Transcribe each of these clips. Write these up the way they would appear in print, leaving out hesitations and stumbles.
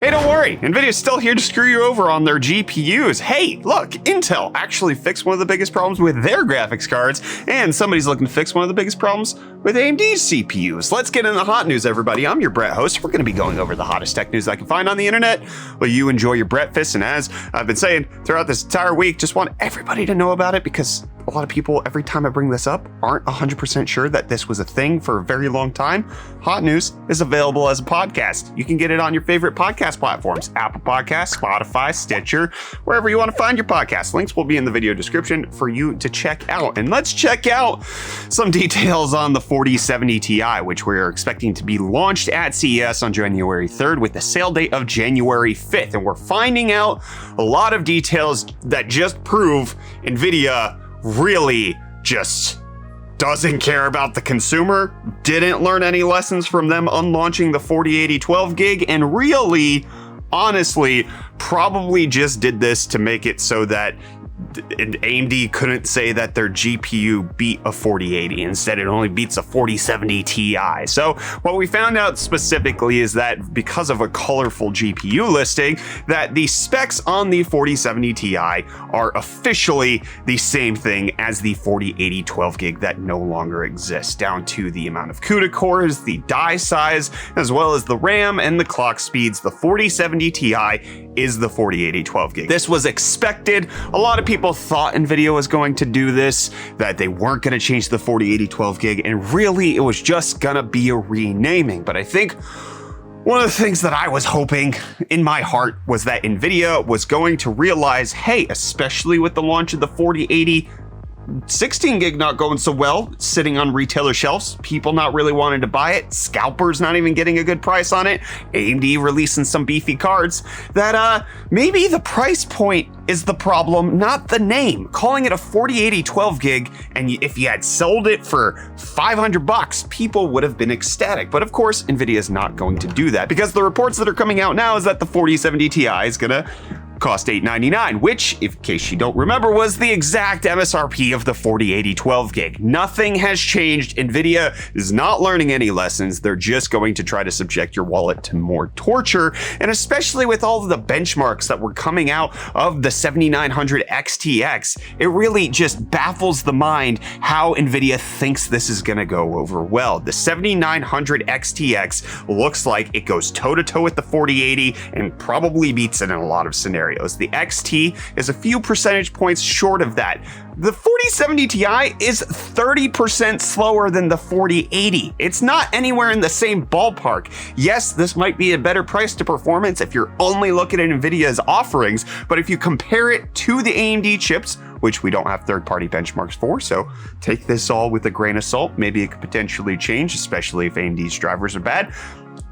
Hey, don't worry, Nvidia's still here to screw you over on their GPUs. Hey, look, Intel actually fixed one of the biggest problems with their graphics cards, and somebody's looking to fix one of the biggest problems with AMD's CPUs. Let's get into the hot news, everybody. I'm your Brett host. We're going to be going over the hottest tech news I can find on the internet. Well, you enjoy your Brett Fists, and as I've been saying throughout this entire week, just want everybody to know about it because a lot of people, every time I bring this up, aren't 100% sure that this was a thing for a very long time. Hot News is available as a podcast. You can get it on your favorite podcast platforms, Apple Podcasts, Spotify, Stitcher, wherever you want to find your podcast. Links will be in the video description for you to check out. And let's check out some details on the 4070 Ti, which we're expecting to be launched at CES on January 3rd with the sale date of January 5th. And we're finding out a lot of details that just prove Nvidia really just doesn't care about the consumer, didn't learn any lessons from them unlaunching the 4080 12 gig, and really, honestly, probably just did this to make it so that AMD couldn't say that their GPU beat a 4080. Instead, it only beats a 4070 Ti. So what we found out specifically is that because of a colorful GPU listing, that the specs on the 4070 Ti are officially the same thing as the 4080 12 gig that no longer exists, down to the amount of CUDA cores, the die size, as well as the RAM and the clock speeds. The 4070 Ti is the 4080 12 gig. This was expected. A lot of people thought Nvidia was going to do this, that they weren't going to change the 4080 12 gig, and really it was just going to be a renaming. But I think one of the things that I was hoping in my heart was that Nvidia was going to realize, hey, especially with the launch of the 4080 16 gig not going so well, sitting on retailer shelves, people not really wanting to buy it, scalpers not even getting a good price on it, AMD releasing some beefy cards, that maybe the price point is the problem, not the name. Calling it a 4080 12 gig, and if you had sold it for $500, people would have been ecstatic. But of course, Nvidia is not going to do that, because the reports that are coming out now is that the 4070 Ti is gonna cost $899, which, in case you don't remember, was the exact MSRP of the 4080 12 gig. Nothing has changed. Nvidia is not learning any lessons. They're just going to try to subject your wallet to more torture, and especially with all of the benchmarks that were coming out of the 7900 XTX, it really just baffles the mind how Nvidia thinks this is going to go over well. The 7900 XTX looks like it goes toe-to-toe with the 4080 and probably beats it in a lot of scenarios. The XT is a few percentage points short of that. The 4070 Ti is 30% slower than the 4080. It's not anywhere in the same ballpark. Yes, this might be a better price to performance if you're only looking at Nvidia's offerings, but if you compare it to the AMD chips, which we don't have third-party benchmarks for, so take this all with a grain of salt. Maybe it could potentially change, especially if AMD's drivers are bad.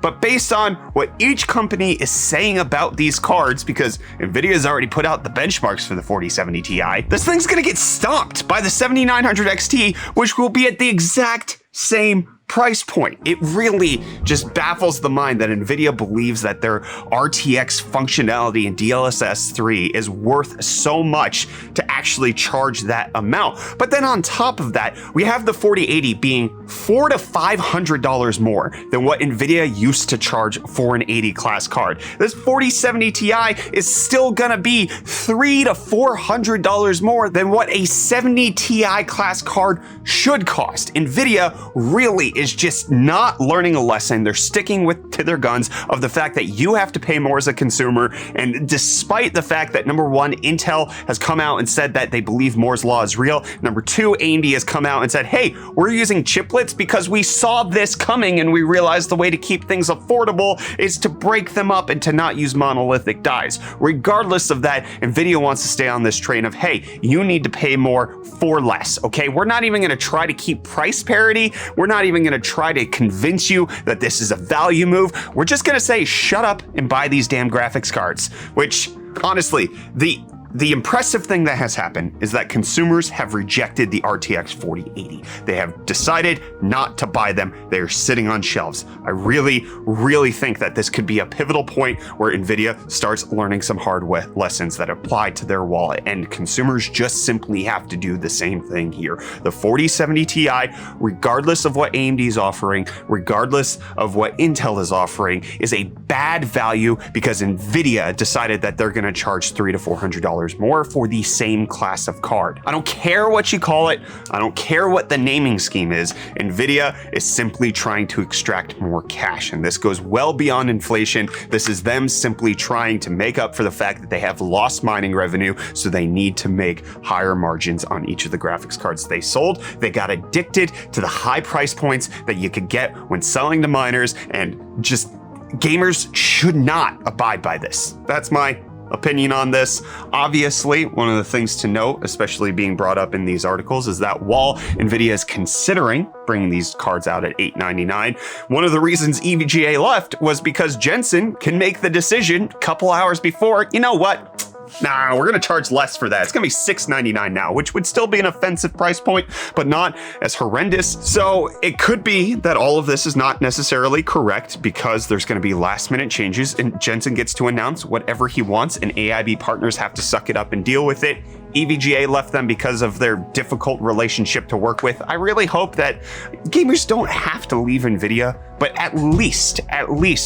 But based on what each company is saying about these cards, because Nvidia has already put out the benchmarks for the 4070 Ti, this thing's gonna get stomped by the 7900 XT, which will be at the exact same price point. It really just baffles the mind that Nvidia believes that their RTX functionality in DLSS 3 is worth so much to actually charge that amount. But then on top of that, we have the 4080 being $400 to $500 more than what Nvidia used to charge for an 80 class card. This 4070 Ti is still gonna be $300 to $400 more than what a 70 Ti class card should cost. Nvidia really is just not learning a lesson. They're sticking to their guns of the fact that you have to pay more as a consumer. And despite the fact that, number one, Intel has come out and said that they believe Moore's Law is real. Number two, AMD has come out and said, hey, we're using chiplets because we saw this coming and we realized the way to keep things affordable is to break them up and to not use monolithic dies. Regardless of that, Nvidia wants to stay on this train of, hey, you need to pay more for less, okay? We're not even gonna try to keep price parity. We're not even gonna try to convince you that this is a value move. We're just gonna say, shut up and buy these damn graphics cards, which honestly, the The impressive thing that has happened is that consumers have rejected the RTX 4080. They have decided not to buy them. They are sitting on shelves. I really, really think that this could be a pivotal point where Nvidia starts learning some hard lessons that apply to their wallet, and consumers just simply have to do the same thing here. The 4070 Ti, regardless of what AMD is offering, regardless of what Intel is offering, is a bad value because Nvidia decided that they're going to charge $300 to $400 more for the same class of card. I don't care what you call it. I don't care what the naming scheme is. Nvidia is simply trying to extract more cash, and this goes well beyond inflation. This is them simply trying to make up for the fact that they have lost mining revenue, so they need to make higher margins on each of the graphics cards they sold. They got addicted to the high price points that you could get when selling to miners, and just gamers should not abide by this. That's my opinion on this. Obviously, one of the things to note, especially being brought up in these articles, is that while Nvidia is considering bringing these cards out at $899, one of the reasons EVGA left was because Jensen can make the decision a couple hours before, you know what? Nah, we're going to charge less for that. It's going to be $699 now, which would still be an offensive price point, but not as horrendous. So it could be that all of this is not necessarily correct because there's going to be last minute changes and Jensen gets to announce whatever he wants and AIB partners have to suck it up and deal with it. EVGA left them because of their difficult relationship to work with. I really hope that gamers don't have to leave Nvidia, but at least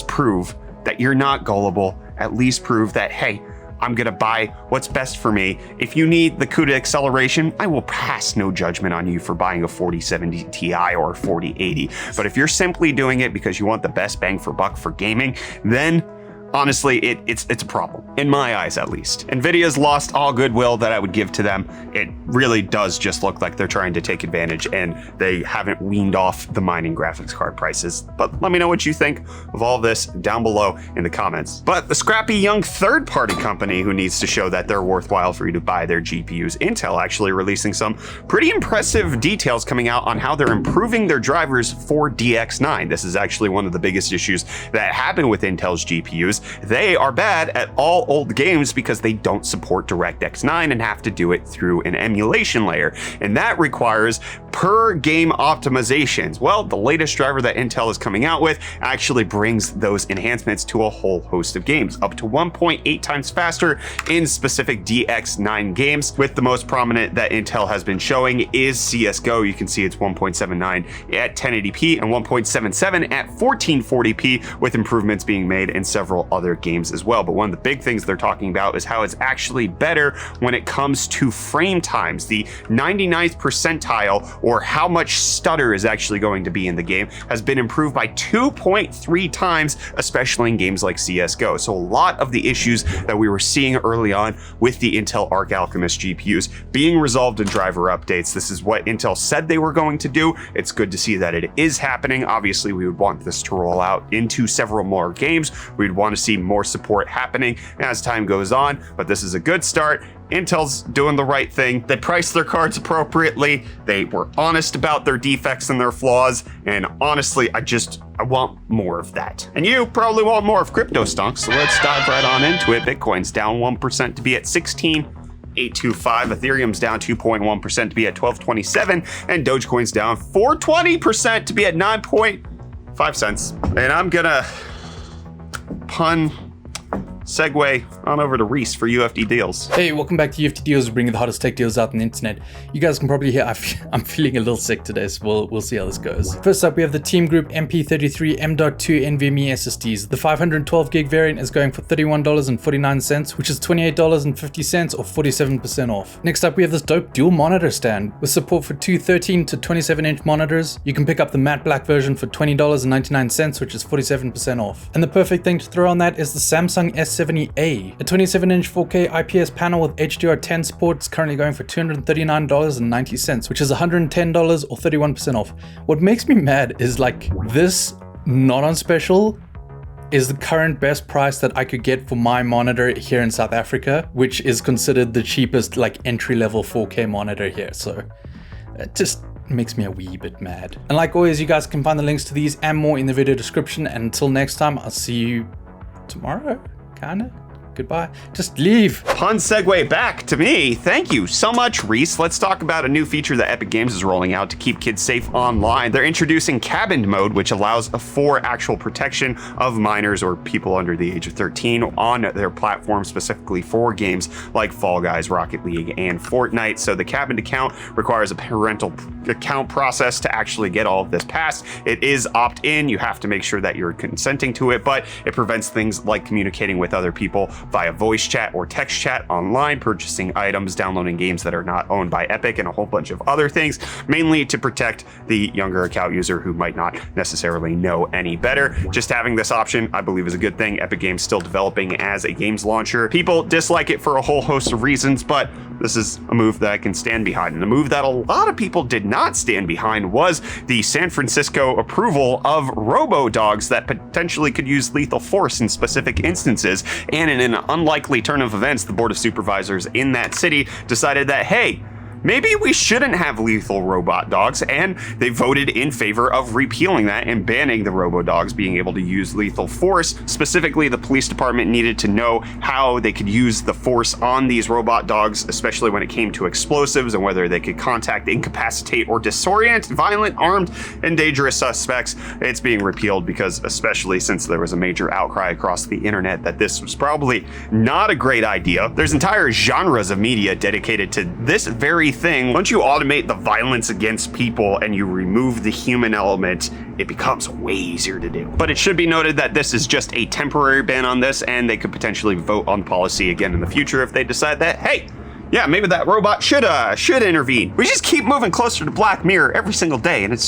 prove that you're not gullible. At least prove that, hey, I'm gonna buy what's best for me. If you need the CUDA acceleration, I will pass no judgment on you for buying a 4070 Ti or a 4080. But if you're simply doing it because you want the best bang for buck for gaming, then honestly, it's a problem, in my eyes at least. Nvidia's lost all goodwill that I would give to them. It really does just look like they're trying to take advantage and they haven't weaned off the mining graphics card prices. But let me know what you think of all this down below in the comments. But the scrappy young third-party company who needs to show that they're worthwhile for you to buy their GPUs, Intel, actually releasing some pretty impressive details coming out on how they're improving their drivers for DX9. This is actually one of the biggest issues that happen with Intel's GPUs. They are bad at all old games because they don't support DirectX 9 and have to do it through an emulation layer. And that requires per game optimizations. Well, the latest driver that Intel is coming out with actually brings those enhancements to a whole host of games, up to 1.8 times faster in specific DX9 games, with the most prominent that Intel has been showing is CSGO. You can see it's 1.79 at 1080p and 1.77 at 1440p, with improvements being made in several other games as well. But one of the big things they're talking about is how it's actually better when it comes to frame times. The 99th percentile, or how much stutter is actually going to be in the game, has been improved by 2.3 times, especially in games like CSGO. So a lot of the issues that we were seeing early on with the Intel Arc Alchemist GPUs being resolved in driver updates. This is what Intel said they were going to do. It's good to see that it is happening. Obviously, we would want this to roll out into several more games. We'd want to see more support happening as time goes on, but this is a good start. Intel's doing the right thing. They priced their cards appropriately. They were honest about their defects and their flaws. And honestly, I want more of that. And you probably want more of Cryptostonks. So let's dive right on into it. Bitcoin's down 1% to be at 16,825. Ethereum's down 2.1% to be at 1227. And Dogecoin's down 420% to be at 9.5 cents. And I'm gonna segue on over to Reece for UFD Deals. Hey, welcome back to UFD Deals, bringing the hottest tech deals out on the internet. You guys can probably hear I'm feeling a little sick today, so we'll see how this goes. First up, we have the Team Group MP33 M.2 NVMe SSDs. The 512 gig variant is going for $31.49, which is $28.50 or 47% off. Next up, we have this dope dual monitor stand with support for two 13 to 27 inch monitors. You can pick up the matte black version for $20.99, which is 47% off. And the perfect thing to throw on that is the Samsung S70A. A 27-inch 4K IPS panel with HDR10 support is currently going for $239.90, which is $110 or 31% off. What makes me mad is like this not on special is the current best price that I could get for my monitor here in South Africa, which is considered the cheapest like entry-level 4K monitor here. So it just makes me a wee bit mad. And like always, you guys can find the links to these and more in the video description. And until next time, I'll see you tomorrow, kinda. Goodbye. Just leave. Fun segue back to me. Thank you so much, Reece. Let's talk about a new feature that Epic Games is rolling out to keep kids safe online. They're introducing cabined mode, which allows for actual protection of minors or people under the age of 13 on their platform, specifically for games like Fall Guys, Rocket League, and Fortnite. So the cabined account requires a parental account process to actually get all of this passed. It is opt-in. You have to make sure that you're consenting to it, but it prevents things like communicating with other people via voice chat or text chat online, purchasing items, downloading games that are not owned by Epic, and a whole bunch of other things, mainly to protect the younger account user who might not necessarily know any better. Just having this option, I believe, is a good thing. Epic Games still developing as a games launcher. People dislike it for a whole host of reasons, but this is a move that I can stand behind. And a move that a lot of people did not stand behind was the San Francisco approval of Robo dogs that potentially could use lethal force in specific instances. And in an unlikely turn of events, the Board of Supervisors in that city decided that, hey, maybe we shouldn't have lethal robot dogs, and they voted in favor of repealing that and banning the robo dogs being able to use lethal force. Specifically, the police department needed to know how they could use the force on these robot dogs, especially when it came to explosives, and whether they could contact, incapacitate, or disorient violent, armed, and dangerous suspects. It's being repealed because, especially since there was a major outcry across the internet that this was probably not a great idea. There's entire genres of media dedicated to this very thing. Once you automate the violence against people and you remove the human element, it becomes way easier to do. But it should be noted that this is just a temporary ban on this, and they could potentially vote on policy again in the future if they decide that, hey, yeah, maybe that robot should intervene. We just keep moving closer to Black Mirror every single day, and it's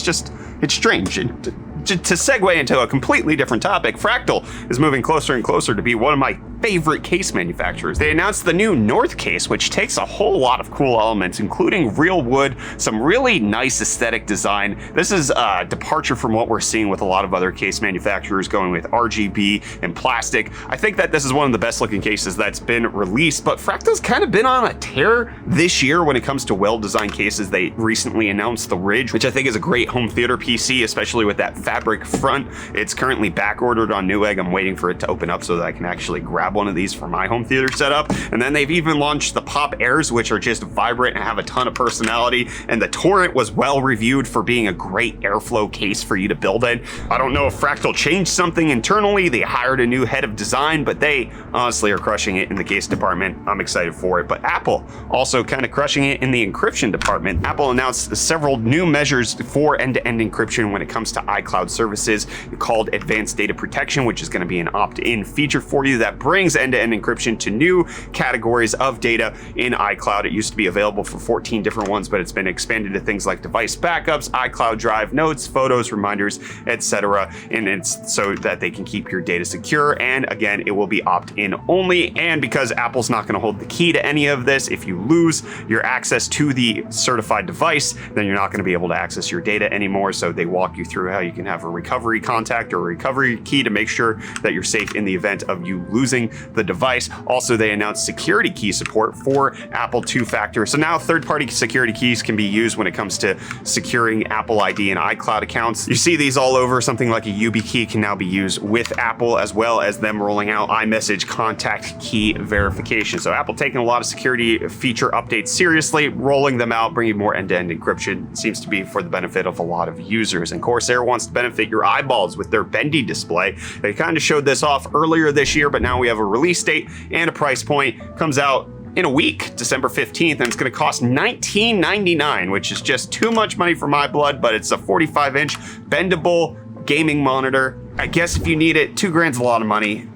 strange. And to segue into a completely different topic, Fractal is moving closer and closer to be one of my favorite case manufacturers. They announced the new North case, which takes a whole lot of cool elements, including real wood, some really nice aesthetic design. This is a departure from what we're seeing with a lot of other case manufacturers going with RGB and plastic. I think that this is one of the best looking cases that's been released, but Fractal's kind of been on a tear this year when it comes to well-designed cases. They recently announced the Ridge, which I think is a great home theater PC, especially with that fabric front. It's currently back ordered on Newegg. I'm waiting for it to open up so that I can actually grab one of these for my home theater setup. And then they've even launched the Pop Airs, which are just vibrant and have a ton of personality. And the Torrent was well reviewed for being a great airflow case for you to build in. I don't know if Fractal changed something internally. They hired a new head of design, but they honestly are crushing it in the case department. I'm excited for it. But Apple also kind of crushing it in the encryption department. Apple announced several new measures for end-to-end encryption when it comes to iCloud services called Advanced Data Protection, which is going to be an opt-in feature for you that brings end-to-end encryption to new categories of data in iCloud. It used to be available for 14 different ones, but it's been expanded to things like device backups, iCloud Drive, notes, photos, reminders, etc. And it's so that they can keep your data secure. And again, it will be opt-in only. And because Apple's not going to hold the key to any of this, if you lose your access to the certified device, then you're not going to be able to access your data anymore. So they walk you through how you can have a recovery contact or a recovery key to make sure that you're safe in the event of you losing the device. Also, they announced security key support for Apple 2-factor. So now third-party security keys can be used when it comes to securing Apple ID and iCloud accounts. You see these all over. Something like a YubiKey can now be used with Apple, as well as them rolling out iMessage contact key verification. So Apple taking a lot of security feature updates seriously, rolling them out, bringing more end-to-end encryption. Seems to be for the benefit of a lot of users. And Corsair wants to benefit your eyeballs with their bendy display. They kind of showed this off earlier this year, but now we have a release date and a price point. Comes out in a week, December 15th, and it's going to cost $19.99, which is just too much money for my blood, but it's a 45-inch bendable gaming monitor. I guess if you need it, $2,000's a lot of money.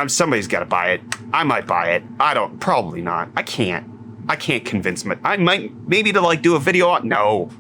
Somebody's got to buy it. I might buy it. Probably not. I can't convince me. I might, maybe to like do a video on, no.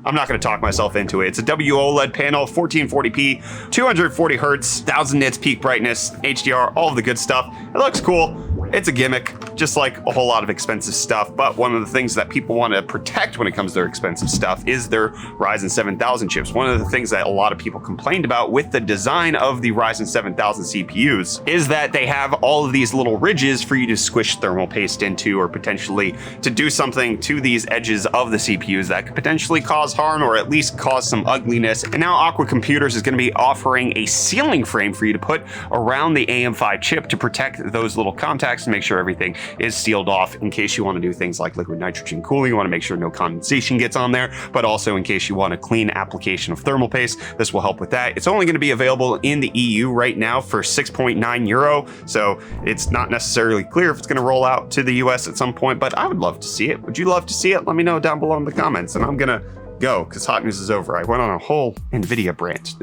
I'm not going to talk myself into it. It's a WOLED panel, 1440p, 240 hertz, 1000 nits peak brightness, HDR, all of the good stuff. It looks cool. It's a gimmick. just like a whole lot of expensive stuff. But one of the things that people want to protect when it comes to their expensive stuff is their Ryzen 7000 chips. One of the things that a lot of people complained about with the design of the Ryzen 7000 CPUs is that they have all of these little ridges for you to squish thermal paste into, or potentially to do something to these edges of the CPUs that could potentially cause harm or at least cause some ugliness. And now Aqua Computers is going to be offering a sealing frame for you to put around the AM5 chip to protect those little contacts and make sure everything is sealed off in case you want to do things like liquid nitrogen cooling. You want to make sure no condensation gets on there, but also in case you want a clean application of thermal paste, this will help with that. It's only going to be available in the EU right now for 6.9 euro, so it's not necessarily clear if it's going to roll out to the US at some point, but I would love to see it. Would you love to see it? Let me know down below in the comments, and I'm gonna go because hot news is over. I went on a whole Nvidia rant.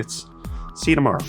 See you tomorrow.